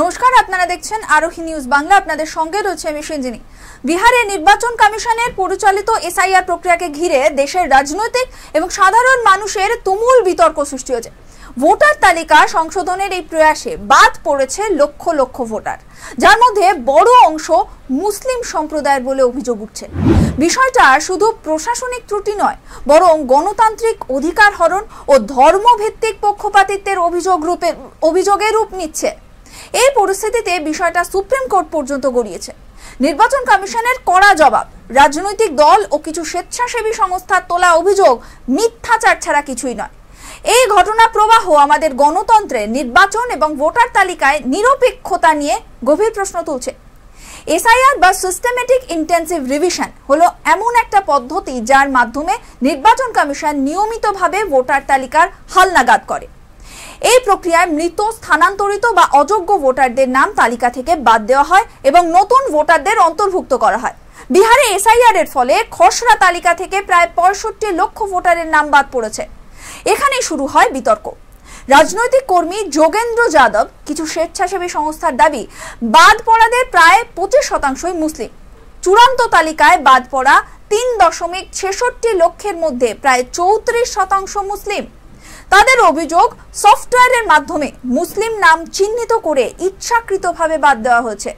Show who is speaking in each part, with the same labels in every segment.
Speaker 1: নমস্কার, আপনারা দেখছেন আরোহী নিউজ বাংলা। আপনাদের সঙ্গে রয়েছে আমি সঞ্জিনী। বিহারে নির্বাচন কমিশনের পরিচালিত এসআইআর প্রক্রিয়াকে ঘিরে দেশের রাজনৈতিক এবং সাধারণ মানুষের তুমুল বিতর্ক সৃষ্টি হয়েছে। ভোটার তালিকা সংশোধনের এই প্রয়াসে বাদ পড়েছে লক্ষ লক্ষ ভোটার, যার মধ্যে বড় অংশ মুসলিম সম্প্রদায়ের বলে অভিযোগ উঠছে। বিষয়টা শুধু প্রশাসনিক ত্রুটি নয়, বরং গণতান্ত্রিক অধিকার হরণ ও ধর্মভিত্তিক পক্ষপাতিত্বের অভিযোগের রূপ নিচ্ছে। এই পরিস্থিতিতে বিষয়টা সুপ্রিম কোর্ট পর্যন্ত গড়িয়েছে। নির্বাচন কমিশনের কড়া জবাব, রাজনৈতিক দল ও কিছু স্বেচ্ছাসেবী সংস্থার তোলা অভিযোগ মিথ্যাচার ছাড়া কিছুই নয়। এই ঘটনা প্রবাহ আমাদের গণতন্ত্রের নির্বাচন এবং ভোটার তালিকায় নিরপেক্ষতা নিয়ে গভীর প্রশ্ন তুলছে। এসআইআর বা সিস্টেমেটিক ইন্টেন্সিভ রিভিশন হলো এমন একটা পদ্ধতি যার মাধ্যমে নির্বাচন কমিশন নিয়মিতভাবে ভোটার তালিকার হালনাগাদ করে। এই প্রক্রিয়ায় মৃত, স্থানান্তরিত বা অযোগ্য ভোটারদের নাম তালিকা থেকে বাদ দেওয়া হয় এবং নতুন ভোটারদের অন্তর্ভুক্ত করা হয়। বিহারে এসআইআর এর ফলে খসড়া তালিকা থেকে প্রায় 65 লক্ষ ভোটারের নাম বাদ পড়েছে। এখানেই শুরু হয় বিতর্ক। রাজনৈতিক কর্মী যোগেন্দ্র যাদব, কিছু স্বেচ্ছাসেবী সংস্থার দাবি, বাদ পড়াদের প্রায় 25% মুসলিম। চূড়ান্ত তালিকায় বাদ পড়া 3.66 লক্ষের মধ্যে প্রায় 34% মুসলিম। তাদের অভিযোগ, সফটওয়্যারের মাধ্যমে মুসলিম নাম চিহ্নিত করে ইচ্ছাকৃতভাবে বাদ দেওয়া হয়েছে।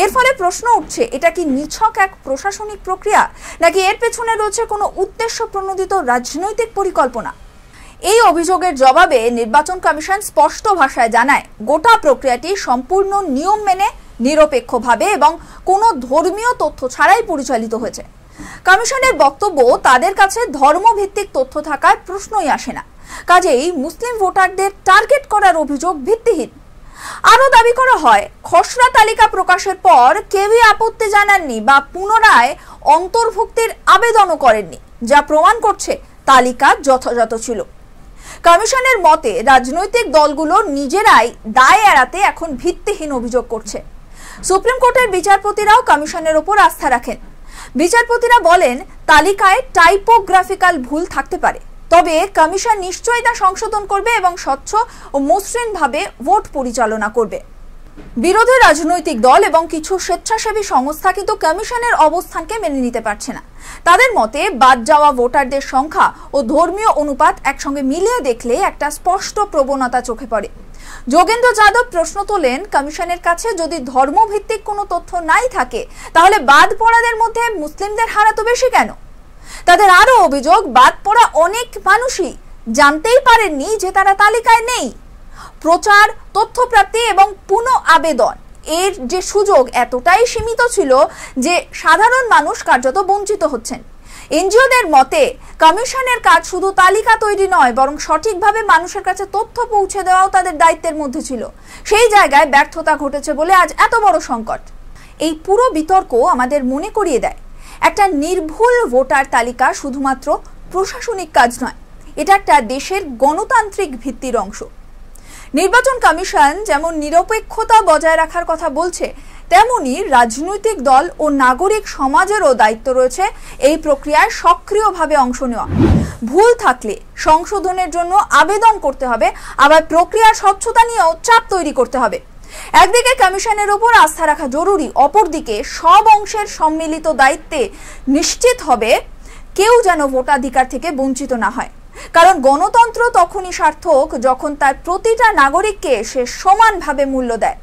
Speaker 1: এর ফলে প্রশ্ন উঠছে, এটা কি নিছক এক প্রশাসনিক প্রক্রিয়া, নাকি এর পেছনে রয়েছে কোনো উদ্দেশ্য প্রণোদিত রাজনৈতিক পরিকল্পনা? এই অভিযোগের জবাবে নির্বাচন কমিশন স্পষ্ট ভাষায় জানায়, গোটা প্রক্রিয়াটি সম্পূর্ণ নিয়ম মেনে, নিরপেক্ষভাবে এবং কোনো ধর্মীয় তথ্য ছাড়াই পরিচালিত হয়েছে। কমিশনের বক্তব্য, তাদের কাছে ধর্মভিত্তিক তথ্য থাকার প্রশ্নই আসে না, কাজেই মুসলিম ভোটারদের টার্গেট করার অভিযোগ ভিত্তিহীন। আরো দাবি করা হয়, খসড়া তালিকা প্রকাশের পর কেউই আপত্তি জানাননি বা পুনরায় অন্তর্ভুক্তির আবেদনও করেননি, যা প্রমাণ করছে তালিকা যথাযথ ছিল। কমিশনের মতে, রাজনৈতিক দলগুলো নিজেরাই দায় এড়াতে এখন ভিত্তিহীন অভিযোগ করছে। সুপ্রিম কোর্টের বিচারপতিরাও কমিশনের ওপর আস্থা রাখেন। বিচারপতিরা বলেন, তালিকায় টাইপোগ্রাফিক্যাল ভুল থাকতে পারে, তবে কমিশন নিশ্চয়ই তা সংশোধন করবে এবং স্বচ্ছ ও মসৃণভাবে ভোট পরিচালনা করবে। বিরোধী রাজনৈতিক দল এবং কিছু স্বেচ্ছাসেবী সংস্থা কিন্তু কমিশনের অবস্থানকে মেনে নিতে পারছে না। তাদের মতে, বাদ যাওয়া ভোটারদের সংখ্যা ও ধর্মীয় অনুপাত একসঙ্গে মিলিয়ে দেখলে একটা স্পষ্ট প্রবণতা চোখে পড়ে। যোগেন্দ্র যাদব প্রশ্ন তোলেন, কমিশনের কাছে যদি ধর্মভিত্তিক কোনো তথ্য নাই থাকে, তাহলে বাদ পড়াদের মধ্যে মুসলিমদের হার এত বেশি কেন? তাদের আরো অভিযোগ, বাদ পড়া অনেক মানুষই জানতেই পারেননি যে তারা তালিকায় নেই। প্রচার, তথ্য প্রাপ্তি এবং পুনঃ আবেদন এর যে সুযোগ এতটাই সীমিত ছিল যে সাধারণ মানুষ কার্যত বঞ্চিত হচ্ছেন। এনজিওদের মতে, কমিশনের কাজ শুধু তালিকা তৈরি নয়, বরং সঠিকভাবে মানুষের কাছে তথ্য পৌঁছে দেওয়াও তাদের দায়িত্বের মধ্যে ছিল। সেই জায়গায় ব্যর্থতা ঘটেছে বলে আজ এত বড় সংকট। এই পুরো বিতর্ক আমাদের মনে করিয়ে দেয়, একটা নির্ভুল ভোটার তালিকা শুধুমাত্র প্রশাসনিক কাজ নয়, এটা একটা দেশের গণতান্ত্রিক ভিত্তির অংশ। নির্বাচন কমিশন যেমন নিরপেক্ষতা বজায় রাখার কথা বলছে, তেমনি রাজনৈতিক দল ও নাগরিক সমাজেরও দায়িত্ব রয়েছে এই প্রক্রিয়ায় সক্রিয়ভাবে অংশ নেওয়া। ভুল থাকলে সংশোধনের জন্য আবেদন করতে হবে, আবার প্রক্রিয়ার স্বচ্ছতা নিয়েও চাপ তৈরি করতে হবে। একদিকে কমিশনের উপর আস্থা রাখা জরুরি, অপরদিকে সব অংশের সম্মিলিত দায়িত্বে নিশ্চিত হবে কেউ যেন ভোটাধিকার থেকে বঞ্চিত না হয়। কারণ গণতন্ত্র তখনই সার্থক যখন তার প্রতিটা নাগরিককে সে সমানভাবে মূল্য দেয়।